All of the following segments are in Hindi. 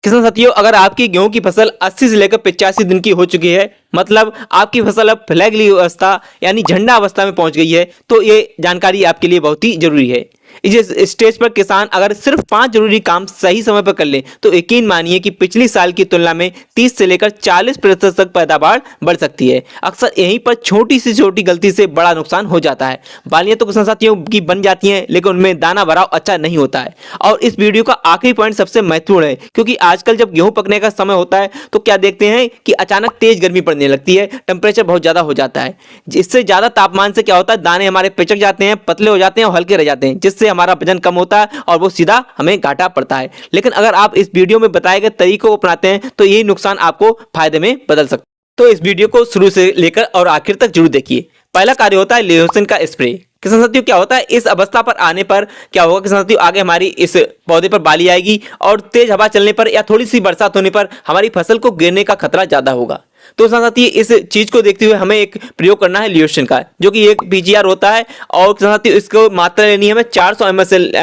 किसान साथियों, अगर आपकी गेहूं की फसल 80 से लेकर 85 दिन की हो चुकी है, मतलब आपकी फसल अब फ्लैगली अवस्था यानी झंडा अवस्था में पहुंच गई है, तो ये जानकारी आपके लिए बहुत ही जरूरी है। इस स्टेज पर किसान अगर सिर्फ 5 जरूरी काम सही समय पर कर ले तो यकीन मानिए कि पिछली साल की तुलना में 30 से लेकर 40% तक पैदावार बढ़ सकती है। अक्सर यहीं पर छोटी से छोटी गलती से बड़ा नुकसान हो जाता है। बालियां तो किसान साथियों की बन जाती हैं, लेकिन उनमें दाना भराव अच्छा नहीं होता है। और इस वीडियो का आखिरी पॉइंट सबसे महत्वपूर्ण है, क्योंकि आजकल जब गेहूं पकने का समय होता है तो क्या देखते हैं कि अचानक तेज गर्मी पड़ने लगती है, टेम्परेचर बहुत ज्यादा हो जाता है। इससे ज्यादा तापमान से क्या होता है, दाने हमारे पिचक जाते हैं, पतले हो जाते हैं और हल्के रह जाते हैं, जिससे हमारा वजन कम होता है और वो सीधा हमें घाटा पड़ता है। लेकिन अगर आप इस वीडियो में बताए गए तरीकों को अपनाते हैं तो यही नुकसान आपको फायदे में बदल सकता है। तो इस वीडियो को शुरू से लेकर और आखिर तक जरूर देखिए। पहला कार्य होता है ल्यूसेन का स्प्रे। किसान साथियों, क्या होता है इस अवस्था पर आने पर क्या होगा किसान साथियों, आगे हमारी इस पौधे पर बाली आएगी और तेज हवा चलने पर या थोड़ी सी बरसात होने पर हमारी फसल को गिरने का खतरा ज्यादा होगा। तो किसान साथी, इस चीज को देखते हुए हमें एक प्रयोग करना है ल्यूसेन का, जो कि एक पीजीआर होता है। और किसान साथी, इसको मात्रा लेनी है हमें 400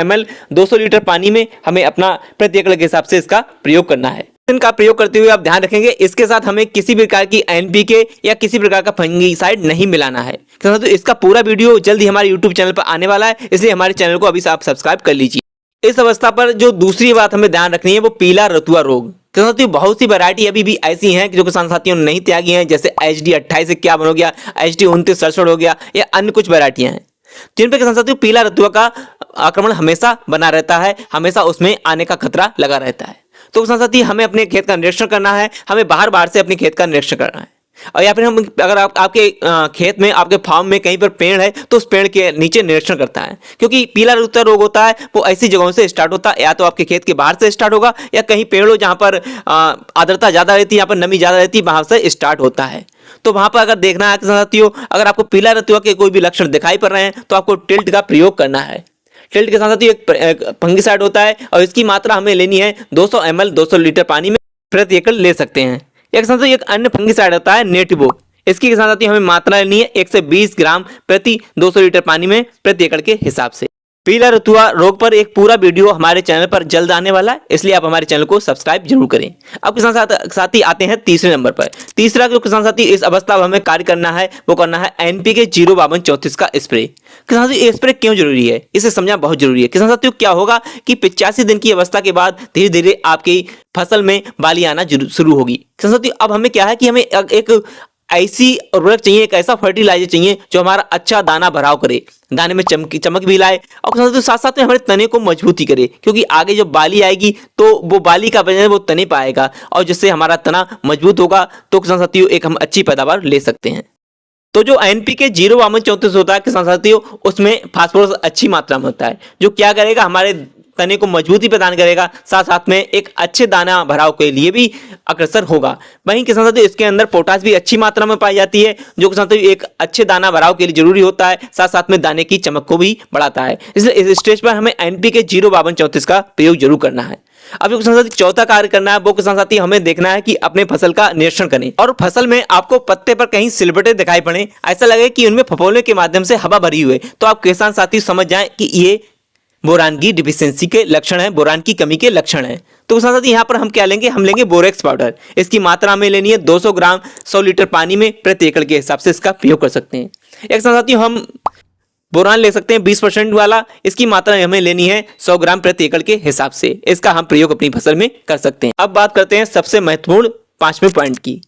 ml 200 लीटर पानी में हमें अपना प्रति एकड़ के हिसाब से इसका प्रयोग करना है। इनका प्रयोग करते हुए आप ध्यान रखेंगे, इसके साथ हमें किसी प्रकार की एनपीके या किसी प्रकार का फंगीसाइड नहीं मिलाना है। तो इसका पूरा वीडियो जल्द ही हमारे यूट्यूब चैनल पर आने वाला है, इसलिए हमारे चैनल को अभी से आप सब्सक्राइब कर लीजिए। इस अवस्था पर जो दूसरी बात हमें ध्यान रखनी है वो पीला रतुआ रोग। किसान साथियों, बहुत सी वैरायटी अभी भी ऐसी हैं जो किसान साथियों ने नहीं त्यागी हैं, जैसे HD 28 51 हो गया, HD 29 67 हो गया, या अन्य कुछ वैरायटियां हैं जिन पे किसान साथियों पीला रतुआ का आक्रमण हमेशा बना रहता है, हमेशा उसमें आने का खतरा लगा रहता है। तो किसान साथी, हमें अपने खेत का निरीक्षण करना है, हमें बाहर से अपने खेत का निरीक्षण करना है। और या फिर हम अगर आपके खेत में, आपके फार्म में कहीं पर पेड़ है तो उस पेड़ के नीचे निरीक्षण करता है, क्योंकि पीला रतुआ रोग होता है वो ऐसी जगहों से स्टार्ट होता है, या तो आपके खेत के बाहर से स्टार्ट होगा या कहीं पेड़ हो जहां पर आर्द्रता ज्यादा रहती है, यहाँ पर नमी ज्यादा रहती है, वहां से स्टार्ट होता है। तो वहां पर अगर देखना है किसान साथियों, अगर आपको पीला रतुआ के कोई भी लक्षण दिखाई पड़ रहे हैं तो आपको टिल्ट का प्रयोग करना है। टिल्ट के साथ साथ एक फंगिसाइड होता है और इसकी मात्रा हमें लेनी है 200 ml 200 लीटर पानी में प्रति एकड़ ले सकते हैं। एक साथ एक अन्य फंगिसाइड होता है नेटिवो, इसकी के साथ हमें मात्रा लेनी है 120 ग्राम प्रति 200 लीटर पानी में प्रति एकड़ के हिसाब से। पीला रतुआ रोग पर एक पूरा वीडियो हमारे चैनल पर जल्द आने वाला है, इसलिए आप हमारे चैनल को सब्सक्राइब जरूर करें। अब किसान साथी आते हैं तीसरे नंबर पर। तीसरा जो किसान साथी इस अवस्था में हमें कार्य करना है वो करना है NPK 05234 का स्प्रे। किसान साथी, ये स्प्रे क्यों जरूरी है इसे समझना बहुत जरूरी है। किसान साथियों, क्या होगा कि 85 दिन की अवस्था के बाद धीरे धीरे आपकी फसल में बाली आना शुरू होगी। किसान साथियों, अब हमें क्या है कि हमें एक ऐसी उर्वरक चाहिए, एक ऐसा फर्टिलाइजर चाहिए जो हमारा अच्छा दाना भराव करे, दाने में चमक भी लाए, और साथ साथ में हमारे तने को मजबूती करे, क्योंकि आगे जब बाली आएगी तो वो बाली का वजन वो तने पाएगा और जिससे हमारा तना मजबूत होगा तो किसान साथियों एक हम अच्छी पैदावार ले सकते हैं। तो जो NPK 05234 होता है किसान साथियों, उसमें फास्फोरस अच्छी मात्रा में होता है, जो क्या करेगा हमारे तने को मजबूती प्रदान करेगा, साथ साथ में एक अच्छे दाना भराव के लिए भी अग्रसर होगा। वहीं किसान साथियों इसके अंदर पोटास भी अच्छी मात्रा में पाई जाती है, जो किसान साथियों एक अच्छे दाना भराव के लिए जरूरी होता है, साथ साथ में दाने की चमक को भी बढ़ाता है। इसलिए इस स्टेज पर हमें NPK 05234 का प्रयोग जरूर करना है। अब जो किसान साथी चौथा कार्य करना है वो किसान साथी हमें देखना है कि अपने फसल का निरीक्षण करें और फसल में आपको पत्ते पर कहीं सिलबटे दिखाई पड़े, ऐसा लगे कि उनमें फफोले के माध्यम से हवा भरी हुई है, तो आप किसान साथी समझ जाएं कि ये बोरान की डिफिशियंसी के लक्षण है, बोरान की कमी के लक्षण है। तो किसान साथी यहाँ पर हम क्या लेंगे, हम लेंगे बोरेक्स पाउडर। इसकी मात्रा हमें लेनी है 200 ग्राम 100 लीटर पानी में प्रति एकड़ के हिसाब से इसका प्रयोग कर सकते हैं। एक किसान साथी हम बोरान ले सकते हैं 20% वाला, इसकी मात्रा हमें लेनी है 100 ग्राम प्रति एकड़ के हिसाब से, इसका हम प्रयोग अपनी फसल में कर सकते हैं। अब बात करते हैं सबसे महत्वपूर्ण 5वें पॉइंट की।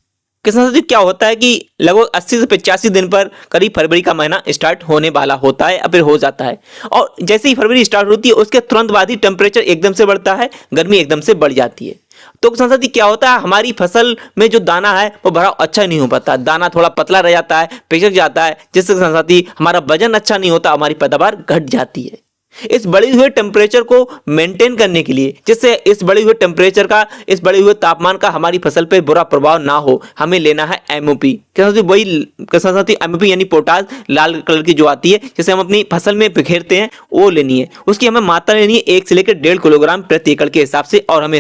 किसान साथियों, क्या होता है कि लगभग 80 से 85 दिन पर करीब फरवरी का महीना स्टार्ट होने वाला होता है या फिर हो जाता है, और जैसे ही फरवरी स्टार्ट होती है उसके तुरंत बाद ही टेम्परेचर एकदम से बढ़ता है, गर्मी एकदम से बढ़ जाती है। तो किसान साथी क्या होता है, हमारी फसल में जो दाना है वो भराव अच्छा नहीं हो पाता, दाना थोड़ा पतला रह जाता है, पिचक जाता है, जिससे किसान साथी हमारा वजन अच्छा नहीं होता, हमारी पैदावार घट जाती है। इस बढ़े हुए टेम्परेचर को मेंटेन करने के लिए, जिससे इस बढ़े हुए टेम्परेचर का, इस बढ़े हुए तापमान का हमारी फसल पे बुरा प्रभाव ना हो, हमें लेना है MOP। वही किसान साथी MOP यानी पोटास, लाल कलर की जो आती है जिसे हम अपनी फसल में बिखेरते हैं, वो लेनी है। उसकी हमें मात्रा लेनी है 1 से लेकर 1.5 किलोग्राम प्रति एकड़ के हिसाब से, और हमें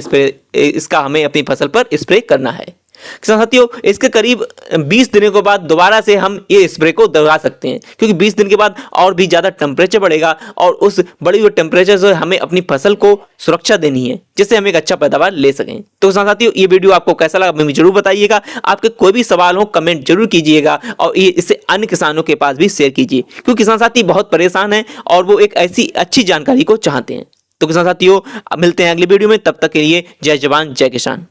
इसका हमें अपनी फसल पर स्प्रे करना है। किसान साथियों, इसके करीब 20 दिनों के बाद दोबारा से हम ये स्प्रे को दोहरा सकते हैं, क्योंकि 20 दिन के बाद और भी ज़्यादा टेम्परेचर बढ़ेगा और उस बढ़ी हुई टेम्परेचर से हमें अपनी फसल को सुरक्षा देनी है, जिससे हम एक अच्छा पैदावार ले सकें। तो किसान साथियों, ये वीडियो आपको कैसा लगा हमें जरूर बताइएगा। आपके कोई भी सवाल हो कमेंट जरूर कीजिएगा और ये इसे अन्य किसानों के पास भी शेयर कीजिए, क्योंकि किसान साथी बहुत परेशान हैं और वो एक ऐसी अच्छी जानकारी को चाहते हैं। तो किसान साथियों, मिलते हैं अगली वीडियो में, तब तक के लिए जय जवान जय किसान।